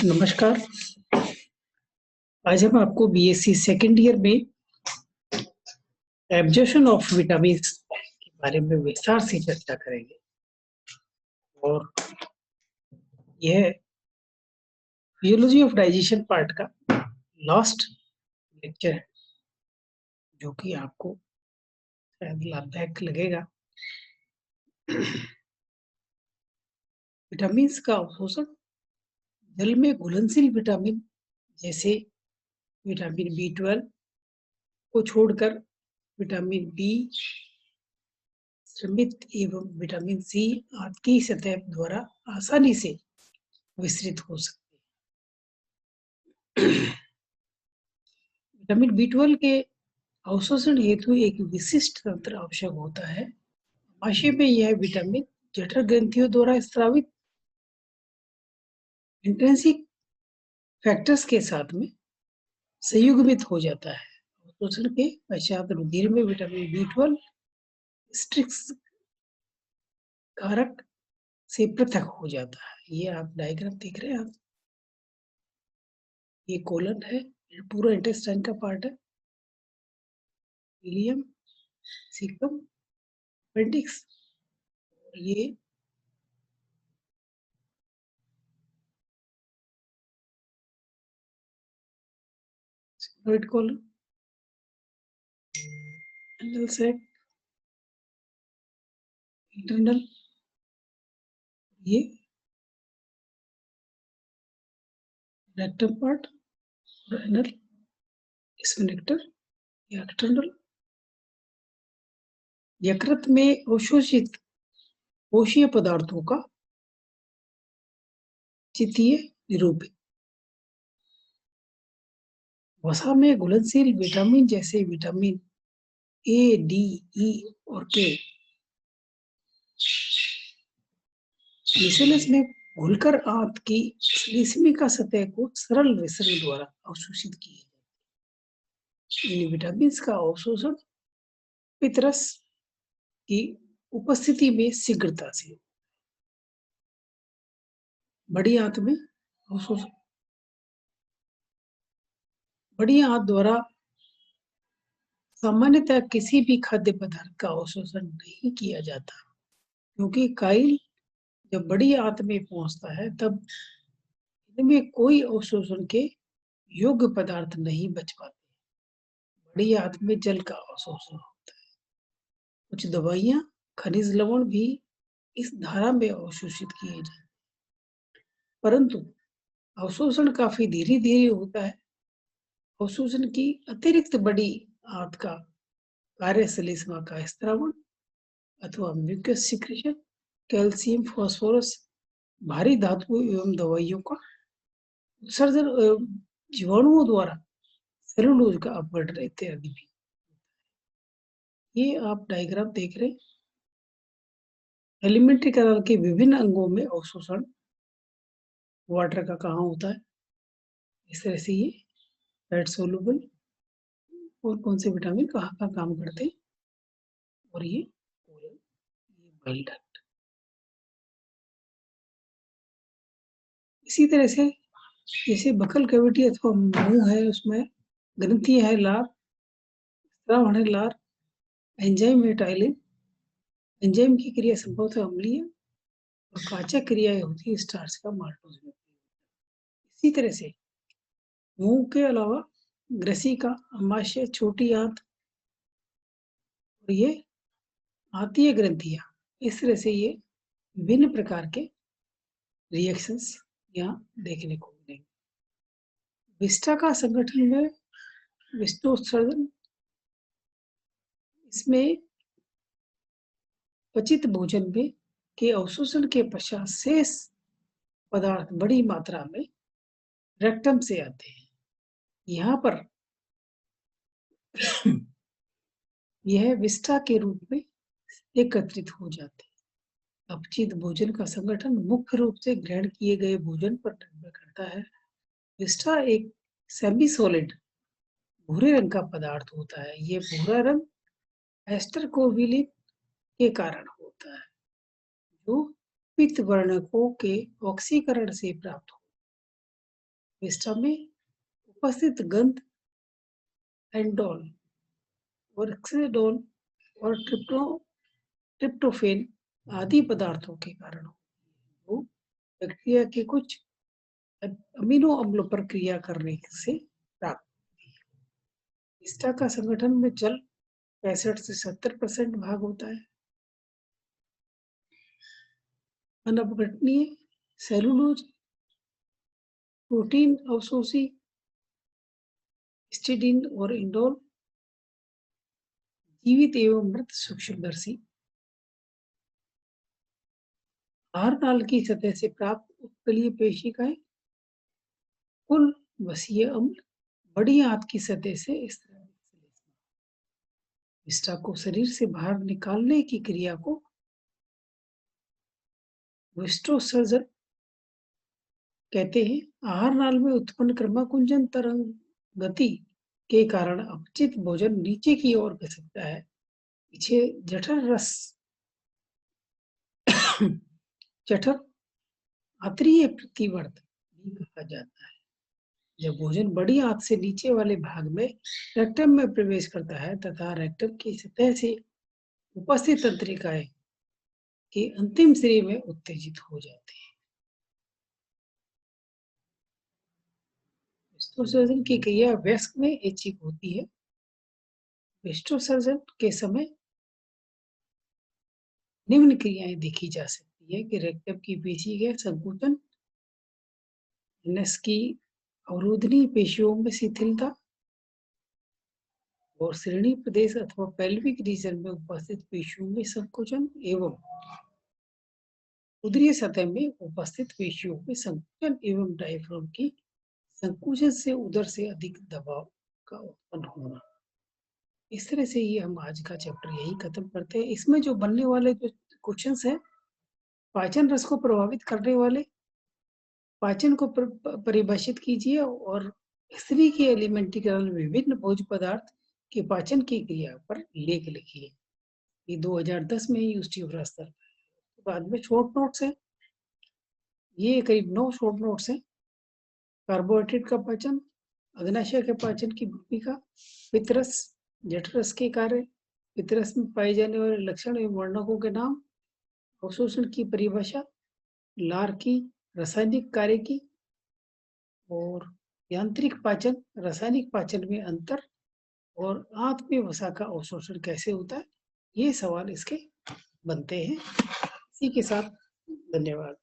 नमस्कार। आज हम आपको बीएससी सेकंड ईयर में एब्जॉर्प्शन ऑफ विटामिन के बारे में विस्तार से चर्चा करेंगे और यह फिजियोलॉजी ऑफ डाइजेशन पार्ट का लास्ट लेक्चर है, जो कि आपको शायद लाभदायक लगेगा। विटामिन का अवशोषण जल में घुलनशील विटामिन जैसे विटामिन B12 को छोड़कर विटामिन बी, श्रमित एवं विटामिन सी आदि की सतह द्वारा आसानी से विस्तृत हो सकते हैं। विटामिन B12 के अवशोषण हेतु एक विशिष्ट तंत्र आवश्यक होता है। आमाशय में यह विटामिन जठर ग्रंथियों द्वारा स्रावित इंट्रिंसिक फैक्टर्स के साथ में संयुग्मित हो जाता है। अवशोषण के पश्चात रुधिर में विटामिन B12 स्ट्रिक्स कारक से पृथक हो जाता है। ये आप डायग्राम देख रहे हैं आप, ये कोलन है, पूरा इंटेस्टाइन का पार्ट है, इलियम, सीकम, अपेंडिक्स, ये सिग्मोइड कोलन, एनल सेक, इंटरनल, ये रेक्टम पार्ट और एनल स्फिंक्टर, ये एक्सटर्नल। यकृत में अवशोषित कोशीय पदार्थों का चित्तीय निरूपण। वसा में घुलनशील विटामिन जैसे विटामिन ए, डी, ई और के मिसलस में घुलकर आंत की श्लेष्मिका सतह को सरल विसरण द्वारा अवशोषित किए जाते हैं। इन विटामिन का अवशोषण पित्तरस की उपस्थिति में शीघ्रता से बड़ी आंत में अवशोषण, बड़ी आंत द्वारा सामान्यतः किसी भी खाद्य पदार्थ का अवशोषण नहीं किया जाता, क्योंकि काइल जब बड़ी आंत में पहुंचता है तब इनमें कोई अवशोषण के योग्य पदार्थ नहीं बच पाते। बड़ी आंत में जल का अवशोषण होता है। कुछ दवाइयां, खनिज लवण भी इस धारा में अवशोषित किए जाते हैं, परंतु अवशोषण काफी धीरे धीरे होता है। अवशोषण की अतिरिक्त बड़ी आंत का कार्य श्लेष्मा का स्त्रावण अथवा म्यूकस सिक्रेशन, कैल्शियम, फास्फोरस, भारी धातुओं एवं दवाइयों का उत्सर्जन, जीवाणुओं द्वारा सेलुलोज का अपघटन इत्यादि भी। ये आप डायग्राम देख रहे हैं। एलिमेंट्री कैनाल के विभिन्न अंगों में अवशोषण वाटर का कहाँ होता है, इस तरह से ये फैट सोलुबल और कौन से विटामिन कहाँ का काम करते हैं, और ये बाइल डक्ट। इसी तरह से जैसे बकल कैविटी अथवा मुंह है, उसमें ग्रंथि है लार, स्राव है लार, एंजाइम है टाइलिन। एंजाइम की क्रिया संभवतः अम्लीय और पाचक क्रिया होती है स्टार्च का माल्टोज में। इसी तरह से मुंह के अलावा ग्रसिका, अमाशय, छोटी आंत और ये आंतीय ग्रंथियां, इस तरह से ये विभिन्न प्रकार के रिएक्शंस यहाँ देखने को मिलेंगे। विस्टा का संगठन में विष्टोत्सर्जन, इसमें पचित भोजन में के अवशोषण के पश्चात शेष पदार्थ बड़ी मात्रा में रेक्टम से आते हैं। यहाँ पर यह विस्टा के रूप में एकत्रित हो जाते हैं। अपचित भोजन का संगठन मुख्य रूप से ग्रहण किए गए भोजन पर निर्भर करता है। विस्टा एक सेमी सॉलिड भूरे रंग का पदार्थ होता है। ये भूरा रंग एस्टर कोविलिन के कारण होता है, जो पित्त वर्णकों के ऑक्सीकरण से प्राप्त हो। विस्टा में उपस्थित गंध, एंडोल, वर्क्सेडोल और ट्रिप्टोफेन आदि पदार्थों के कारण वो बैक्टीरिया के कुछ अमीनो अम्लों पर क्रिया करने से प्राप्त होती है। विस्टा का संगठन में जल 65 से 70% भाग होता है। अनअपघटनीय सेलुलोज, प्रोटीन अवशोषी हिस्टिडीन और इंडोल, जीवित एवं मृत सूक्ष्मदर्शी, आहार नाल की सतह से प्राप्त उत्तलीय पेशिकाएं, कुल वसीय अम्ल, बड़ी आंत की सतह से इस तरह विस्टा को शरीर से बाहर निकालने की क्रिया को विस्टोसर्जन कहते हैं। आहार नाल में उत्पन्न क्रमाकुंजन तरंग गति के कारण अपचित भोजन नीचे की ओर खिसकता है। पीछे जठर रस जठर आंतरीय प्रतिवर्त भी कहा जाता है। जब भोजन बड़ी आंत से नीचे वाले भाग में रेक्टम में प्रवेश करता है तथा रेक्टम की सतह से उपस्थित तंत्रिकाएं के अंतिम सिरे में उत्तेजित हो जाते हैं। विस्टोसर्जन की क्रिया वयस्क में ऐच्छिक होती है। विस्टोसर्जन के समय निम्न क्रियाएं देखी जा सकती है कि रेक्टम की पेशी के संकुचन, नस की अवरोधनीय पेशियों में शिथिलता और श्रेणी प्रदेश अथवा पेल्विक रीजन में उपस्थित पेशियों में संकुचन एवं उदरीय सतह में उपस्थित पेशियों में संकुचन एवं डायफ्राम की संकुचन से उदर से अधिक दबाव का उत्पन्न होना। इस तरह से ये हम आज का चैप्टर यही खत्म करते हैं। इसमें जो बनने वाले जो क्वेश्चंस हैं, पाचन रस को प्रभावित करने वाले, पाचन को परिभाषित कीजिए और स्त्री के एलिमेंट्री विभिन्न भोज्य पदार्थ के पाचन की क्रिया पर लेख लिखिए। ये 2010 में यूनिवर्सिटी ऑफ राजस्थान। बाद में शॉर्ट नोट्स है, ये करीब 9 शॉर्ट नोट्स हैं। कार्बोहाइड्रेट का पाचन, अग्नाशय के पाचन की भूमिका, पित्तरस, जठरस के कार्य, पित्तरस में पाए जाने वाले लक्षण एवं वर्णकों के नाम, अवशोषण की परिभाषा, लार की रासायनिक कार्य की और यांत्रिक पाचन, रासायनिक पाचन में अंतर और आंत में वसा का अवशोषण कैसे होता है, ये सवाल इसके बनते हैं। इसी के साथ धन्यवाद।